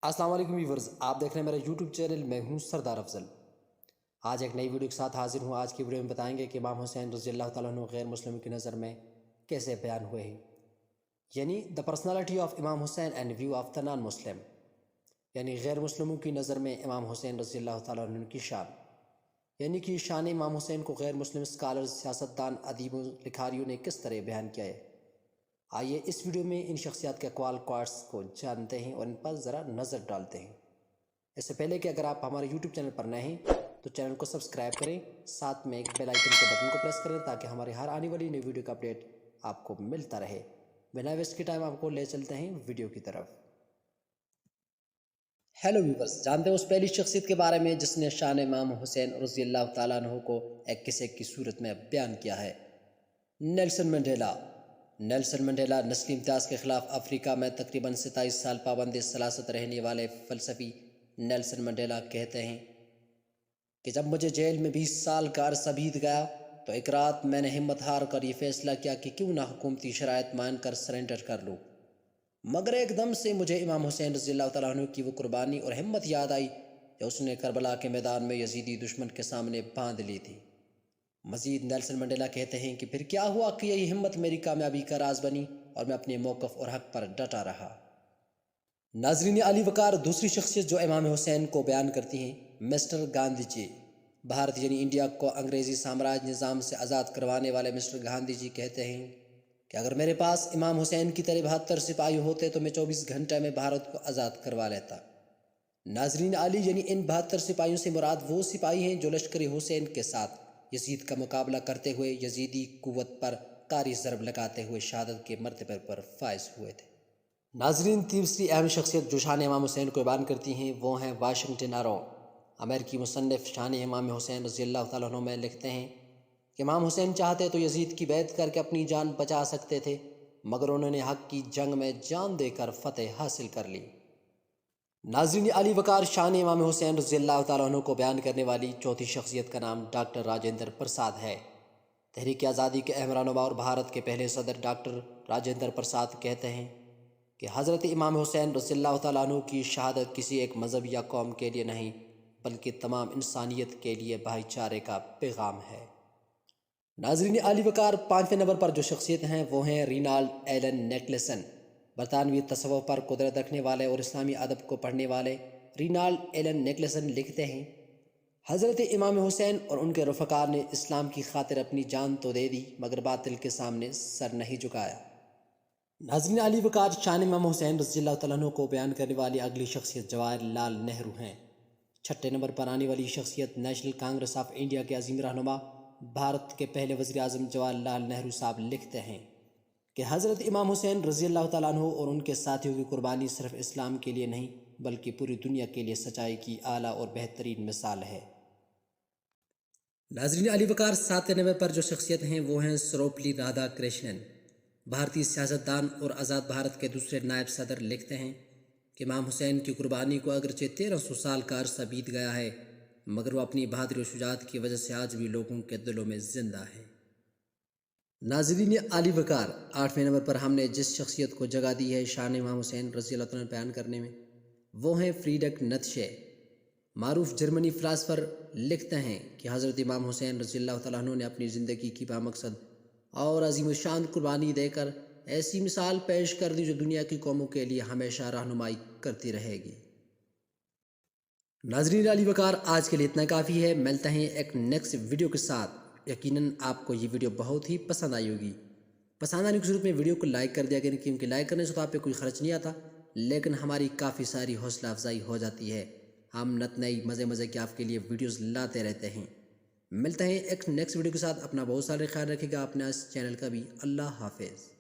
अस्सलाम वालेकुम व्यूवर्स, आप देख रहे हैं मेरा यूट्यूब चैनल। मैं हूं सरदार अफजल। आज एक नई वीडियो के साथ हाजिर हूं। आज की वीडियो में बताएंगे कि इमाम हुसैन रज़ी अल्लाह ताला अन्हु गैर मुस्लिमों की नज़र में कैसे बयान हुए हैं, यानी द पर्सनालिटी ऑफ इमाम Hussain and view of the non Muslim, यानी गैर मुस्लिमों की नज़र में इमाम हुसैन रज़ी अल्लाह ताला अन्हु की शान, यानी कि शान इमाम हुसैन को गैर मुस्लिम स्कॉलर्स, सियासतदान, अदीबों, लिखारियों ने किस तरह बयान किया है। आइए इस वीडियो में इन शख्सियात के अक़वाल क्वाट्स को जानते हैं और इन पर ज़रा नज़र डालते हैं। इससे पहले कि अगर आप हमारे यूट्यूब चैनल पर नए हैं तो चैनल को सब्सक्राइब करें, साथ में एक बेल आइकन के बटन को प्रेस करें ताकि हमारे हर आने वाली नई वीडियो का अपडेट आपको मिलता रहे। बिना वेस्ट के टाइम आपको ले चलते हैं वीडियो की तरफ। हेलो व्यूवर्स, जानते हैं उस पहली शख्सियत के बारे में जिसने शान इमाम हुसैन रज़ी अल्लाह ताला अन्हु को एक किस्से की सूरत में बयान किया है। Nelson Mandela. नेल्सन मंडेला नस्ली इम्तियाज़ के ख़िलाफ़ अफ्रीका में तकरीबन 27 साल पाबंद सलासत रहने वाले फ़लसफ़ी नेल्सन मंडेला कहते हैं कि जब मुझे जेल में 20 साल का अरसा बीत गया तो एक रात मैंने हिम्मत हार कर ये फैसला किया कि क्यों ना हुकूमती शराइत मान कर सरेंडर कर लूँ, मगर एकदम से मुझे इमाम हुसैन रज़ी अल्लाह तआला अन्हु की वो कुर्बानी और हिम्मत याद आई जो उसने करबला के मैदान में यजीदी दुश्मन के सामने बांध ली थी। मज़ीद नेल्सन मंडेला कहते हैं कि फिर क्या हुआ कि यही हिम्मत मेरी कामयाबी का राज बनी और मैं अपने मौक़िफ़ और हक़ पर डटा रहा। नाज़रीन अली वकार, दूसरी शख्सियत जो इमाम हुसैन को बयान करती हैं, मिस्टर गांधी जी। भारत यानी इंडिया को अंग्रेज़ी साम्राज्य निज़ाम से आज़ाद करवाने वाले मिस्टर गांधी जी कहते हैं कि अगर मेरे पास इमाम हुसैन की तरह 72 सिपाही होते तो मैं 24 घंटे में भारत को आज़ाद करवा लेता। नाज़रीन अली, यानी इन 72 सिपाहियों से मुराद वो सिपाही हैं जो लश्कर हुसैन के साथ यजीद का मुकाबला करते हुए यजीदी कुव्वत पर कारी ज़रब लगाते हुए शहादत के मर्तबे पर फाइज हुए थे। नाज़रीन, तीसरी अहम शख्सियत जो शान इमाम हुसैन को बयान करती हैं वो हैं वाशिंगटन आरो। अमेरिकी मुसन्निफ़ शान इमाम हुसैन रज़ी अल्लाह तआला अन्हु में लिखते हैं कि इमाम हुसैन चाहते तो यजीद की बैत करके अपनी जान बचा सकते थे, मगर उन्होंने हक़ की जंग में जान देकर फ़तेह हासिल कर ली। नाज़रीन अली वकार, शान इमाम हुसैन रज़ी अल्लाह तआला अन्हु को बयान करने वाली चौथी शख्सियत का नाम डॉक्टर राजेंद्र प्रसाद है। तहरीक आज़ादी के अहम रहनुमा और भारत के पहले सदर डॉक्टर राजेंद्र प्रसाद कहते हैं कि हज़रत इमाम हुसैन रज़ी अल्लाह तआला अन्हु की शहादत किसी एक मज़हब या कौम के लिए नहीं बल्कि तमाम इंसानियत के लिए भाईचारे का पैगाम है। नाज़रीन अली वकार, 5वें नंबर पर जो शख्सियत हैं वो हैं रिनाल्ड एलन नेकलेसन। बरतानवी तसव्वुफ़ पर कुदरत रखने वाले और इस्लामी अदब को पढ़ने वाले रिनाल्ड एलन नेकलेसन लिखते हैं, हज़रत इमाम हुसैन और उनके रफ़क़ा ने इस्लाम की खातिर अपनी जान तो दे दी मगर बातिल के सामने सर नहीं झुकाया। नाज़रीन अली वकार, शान इमाम हुसैन रज़ी अल्लाह तआला अन्हु को बयान करने वाली अगली शख्सियत जवाहरलाल नेहरू हैं। 6ठे नंबर पर आने वाली शख्सियत नेशनल कांग्रेस ऑफ इंडिया के अजीम रहनुमा भारत के पहले वज़ीर आज़म जवाहरलाल नेहरू साहब लिखते हैं कि हज़रत इमाम हुसैन रज़ी अल्लाह तआला अन्हु और उनके साथियों की कुर्बानी सिर्फ़ इस्लाम के लिए नहीं बल्कि पूरी दुनिया के लिए सच्चाई की आला और बेहतरीन मिसाल है। नाज़रीन अली वकार, 7वें नंबर पर जो शख्सियत हैं वो हैं सर्वपल्ली राधाकृष्णन। भारतीय सियासतदान और आज़ाद भारत के दूसरे नायब सदर लिखते हैं कि इमाम हुसैन की कुर्बानी को अगरचे 1300 साल का अरसा बीत गया है मगर वो अपनी बहादुरी और शुजाअत की वजह से आज भी लोगों के दिलों में ज़िंदा है। नाज़रीन अली वकार, 8वें नंबर पर हमने जिस शख्सियत को जगह दी है शान इमाम हुसैन रज़ी अल्लाह तआला बयान करने में वो हैं फ्रीडरिक नीत्शे। मारूफ जर्मनी फ़िलासफ़र लिखते हैं कि हज़रत इमाम हुसैन रज़ी अल्लाह तआला अन्हु ने अपनी ज़िंदगी की बामकसद और अजीम शान कुर्बानी देकर ऐसी मिसाल पेश कर दी जो दुनिया की कौमों के लिए हमेशा रहनुमाई करती रहेगी। नाज़रीन अली वकार, आज के लिए इतना काफ़ी है। मिलते हैं एक नेक्स्ट वीडियो के साथ। यकीनन आपको ये वीडियो बहुत ही पसंद आई होगी। पसंद आने की सूरत में वीडियो को लाइक कर दिया करें, क्योंकि लाइक करने से तो आप पे कोई ख़र्च नहीं आता लेकिन हमारी काफ़ी सारी हौसला अफजाई हो जाती है। हम नत नई मज़े के आपके लिए वीडियोज़ लाते रहते हैं। मिलते हैं एक नेक्स्ट वीडियो के साथ। अपना बहुत सारा ख्याल रखिएगा, अपना इस चैनल का भी। अल्लाह हाफिज़।